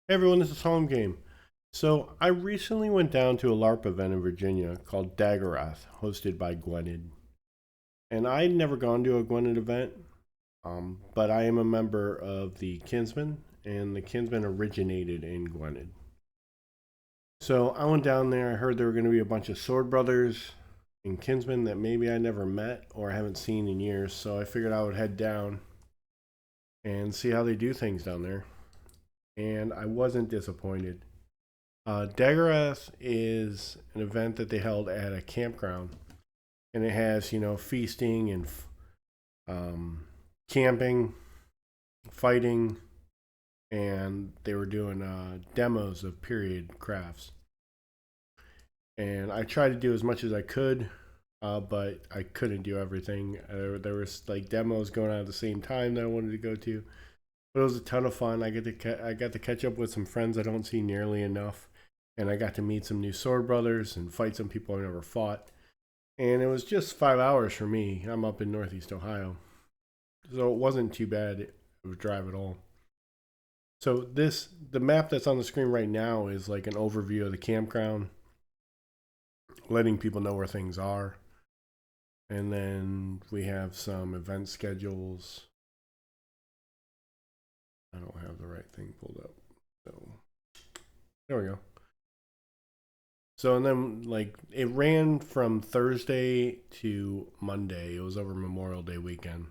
Hey everyone, this is Home Game. So I recently went down to a LARP event in Virginia called Dagorath, hosted by Gwynedd. And I'd never gone to a Gwynedd event, but I am a member of the Kinsmen, and the Kinsmen originated in Gwynedd. So I went down there. I heard there were going to be a bunch of sword brothers and Kinsmen that maybe I never met or haven't seen in years. So I figured I would head down and see how they do things down there. And I wasn't disappointed. Dagorath is an event that they held at a campground, and it has feasting and um, camping, fighting, and they were doing demos of period crafts. And I tried to do as much as I could, but I couldn't do everything. There was like demos going on at the same time that I wanted to go to, but it was a ton of fun. I got to catch up with some friends I don't see nearly enough, and I got to meet some new sword brothers and fight some people I never fought. And it was just 5 hours for me. I'm up in Northeast Ohio, so it wasn't too bad of a drive at all. So the map that's on the screen right now is like an overview of the campground, letting people know where things are. And then we have some event schedules. I don't have the right thing pulled up. So there we go. So and then like it ran from Thursday to Monday. It was over Memorial Day weekend.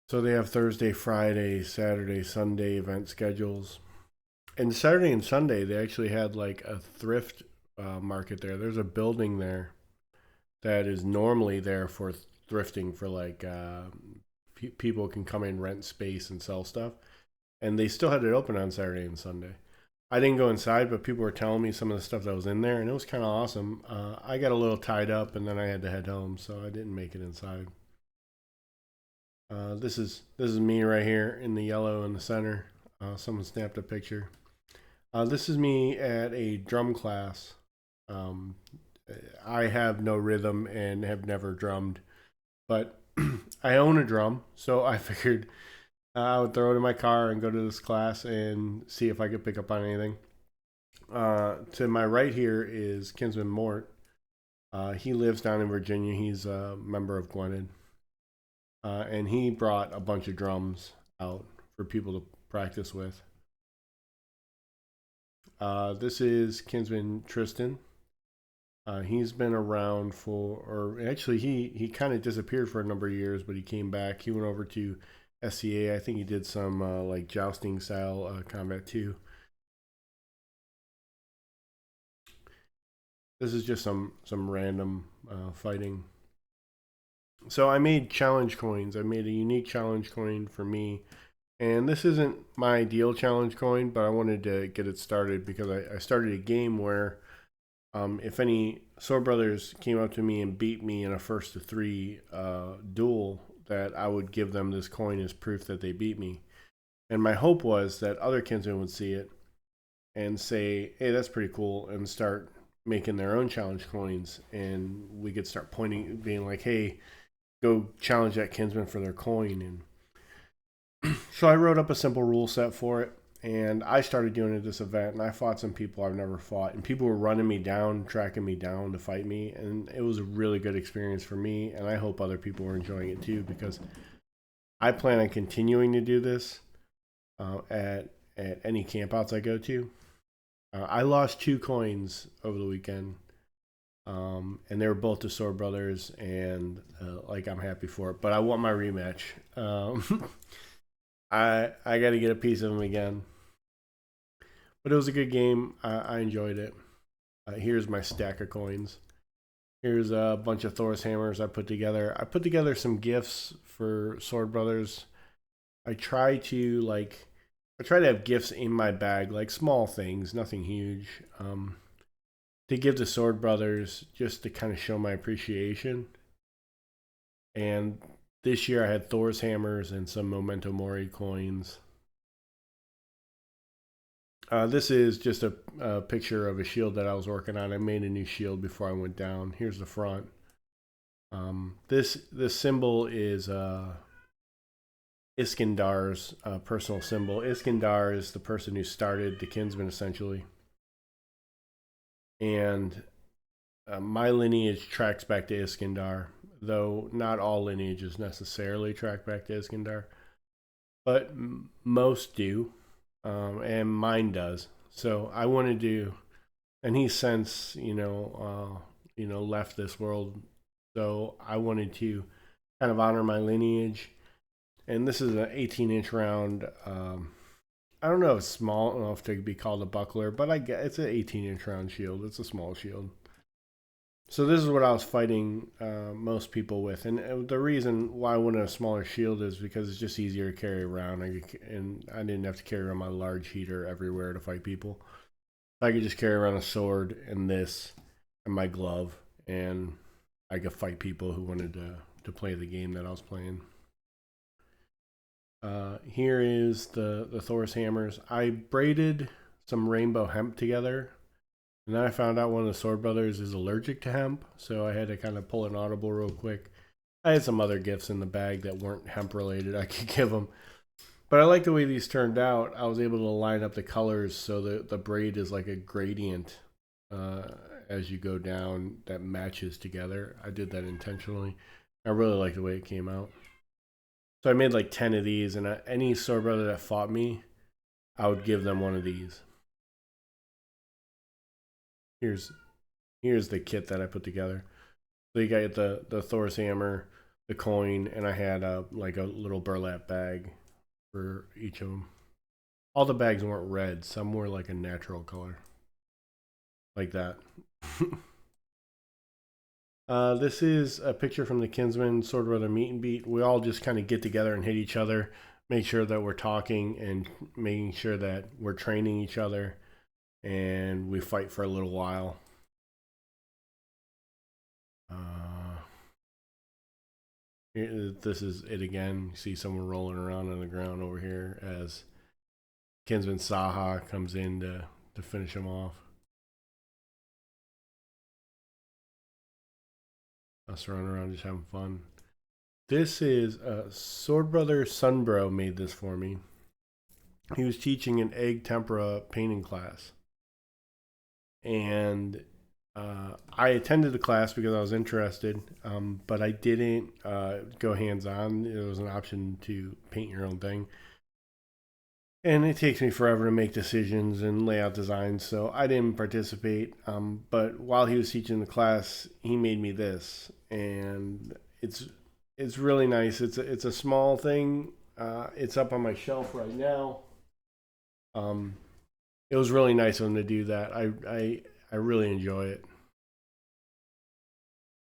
So they have Thursday, Friday, Saturday, Sunday event schedules. And Saturday and Sunday they actually had like a thrift market there. There's a building there that is normally there for thrifting for like people can come in, rent space, and sell stuff. And they still had it open on Saturday and Sunday. I didn't go inside, but people were telling me some of the stuff that was in there, and it was kind of awesome. I got a little tied up, and then I had to head home, so I didn't make it inside. This is me right here in the yellow in the center. Someone snapped a picture. This is me at a drum class. Um, I have no rhythm and have never drummed, but I own a drum, so I figured I would throw it in my car and go to this class and see if I could pick up on anything. To my right here is Kinsman Mort. He lives down in Virginia. He's a member of Gwynedd. And he brought a bunch of drums out for people to practice with. This is Kinsman Tristan. He's been around or actually, he kind of disappeared for a number of years, but he came back. He went over to SCA. I think he did some like jousting style combat too. This is just some random fighting. So I made challenge coins. I made a unique challenge coin for me. And this isn't my ideal challenge coin, but I wanted to get it started because I started a game where if any Sword Brothers came up to me and beat me in a first to three duel, that I would give them this coin as proof that they beat me. And my hope was that other kinsmen would see it and say, hey, that's pretty cool, and start making their own challenge coins. And we could start pointing, being like, hey, go challenge that kinsman for their coin. And so I wrote up a simple rule set for it. And I started doing it at this event, and I fought some people I've never fought. And people were running me down, tracking me down to fight me. And it was a really good experience for me. And I hope other people are enjoying it too, because I plan on continuing to do this at any campouts I go to. I lost 2 coins over the weekend, and they were both the Sword Brothers, and like I'm happy for it. But I want my rematch. I got to get a piece of them again. But it was a good game. I enjoyed it. Here's my stack of coins. Here's a bunch of Thor's hammers I put together. I put together some gifts for Sword Brothers. I try to have gifts in my bag, like small things, nothing huge, to give the Sword Brothers just to kind of show my appreciation. And this year I had Thor's hammers and some Memento Mori coins. This is just a picture of a shield that I was working on. I made a new shield before I went down. Here's the front. This symbol is Iskandar's personal symbol. Iskandar is the person who started the Kinsmen, essentially. And my lineage tracks back to Iskandar, though not all lineages necessarily track back to Iskandar, but most do, and mine does. So I wanted to, and he's since left this world. So I wanted to kind of honor my lineage. And this is an 18-inch round. I don't know if it's small enough to be called a buckler, but I get it's an 18-inch round shield. It's a small shield. So this is what I was fighting most people with, and the reason why I wanted a smaller shield is because it's just easier to carry around, and I didn't have to carry around my large heater everywhere to fight people. I could just carry around a sword and this and my glove, and I could fight people who wanted to play the game that I was playing. Here is the Thor's hammers. I braided some rainbow hemp together, and then I found out one of the Sword Brothers is allergic to hemp, so I had to kind of pull an audible real quick. I had some other gifts in the bag that weren't hemp related I could give them. But I like the way these turned out. I was able to line up the colors so that the braid is like a gradient as you go down that matches together. I did that intentionally. I really like the way it came out. So I made like 10 of these, and any sword brother that fought me, I would give them one of these. Here's the kit that I put together. So you got the Thor's hammer, the coin, and I had like a little burlap bag for each of them. All the bags weren't red. Some were like a natural color. Like that. This is a picture from the Kinsmen Sword Brother meet and beat. We all just kind of get together and hit each other, make sure that we're talking and making sure that we're training each other, and we fight for a little while. This is it again. You see someone rolling around on the ground over here as Kinsman Saha comes in to finish him off. Us running around just having fun. This is Sword Brother Sunbro made this for me. He was teaching an egg tempera painting class, and I attended the class because I was interested, but I didn't go hands-on. It was an option to paint your own thing. And it takes me forever to make decisions and lay out designs, so I didn't participate. But while he was teaching the class, he made me this, and it's really nice. It's a small thing. It's up on my shelf right now. It was really nice of him to do that. I really enjoy it.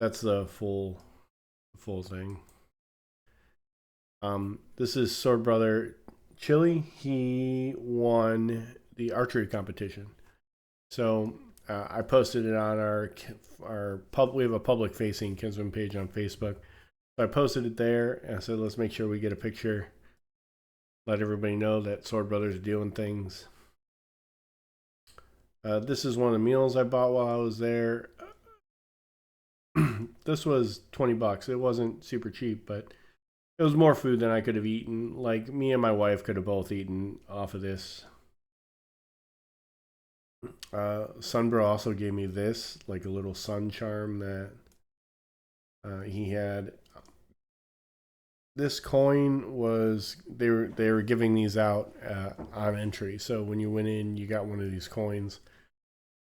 That's the full thing. This is Sword Brother Chili. He won the archery competition. So I posted it on we have a public facing Kinsman page on Facebook. So I posted it there and I said, let's make sure we get a picture. Let everybody know that Sword Brothers are doing things. This is one of the meals I bought while I was there. This was $20. It wasn't super cheap, but it was more food than I could have eaten. Like, me and my wife could have both eaten off of this. Sunbro also gave me this, like a little sun charm that he had. This coin was they were giving these out on entry. So when you went in, you got one of these coins,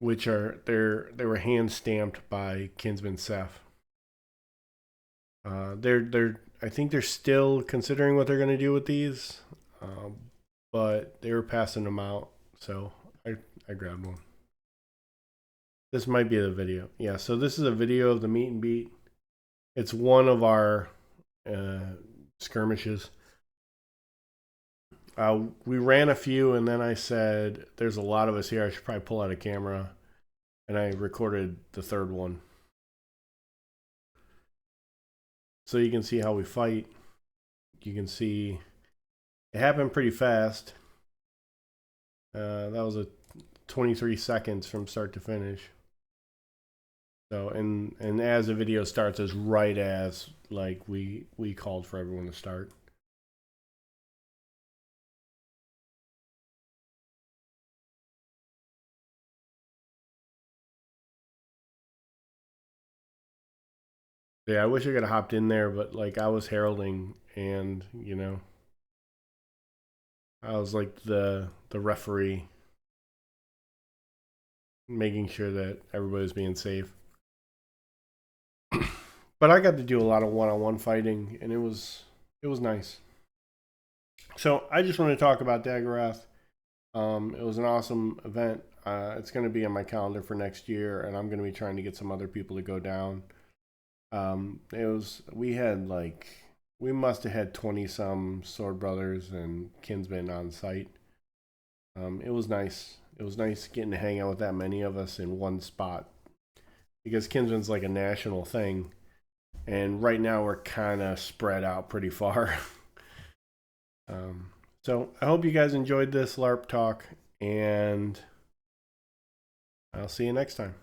which they were hand stamped by Kinsman Seth. I think they're still considering what they're going to do with these, but they were passing them out, so I grabbed one. This might be the video. Yeah, so this is a video of the meet and beat. It's one of our skirmishes. We ran a few, and then I said, there's a lot of us here. I should probably pull out a camera, and I recorded the third one. So you can see how we fight. You can see it happened pretty fast. That was a 23 seconds from start to finish. So and as the video starts is right as like we called for everyone to start. Yeah, I wish I could have hopped in there, but like I was heralding, and I was like the referee, making sure that everybody was being safe. But I got to do a lot of one-on-one fighting, and it was nice. So I just want to talk about Dagorath. It was an awesome event. It's going to be on my calendar for next year, and I'm going to be trying to get some other people to go down. We must have had 20 some sword brothers and kinsmen on site. It was nice. It was nice getting to hang out with that many of us in one spot, because kinsmen's like a national thing, and right now we're kind of spread out pretty far. um, so I hope you guys enjoyed this LARP talk, and I'll see you next time.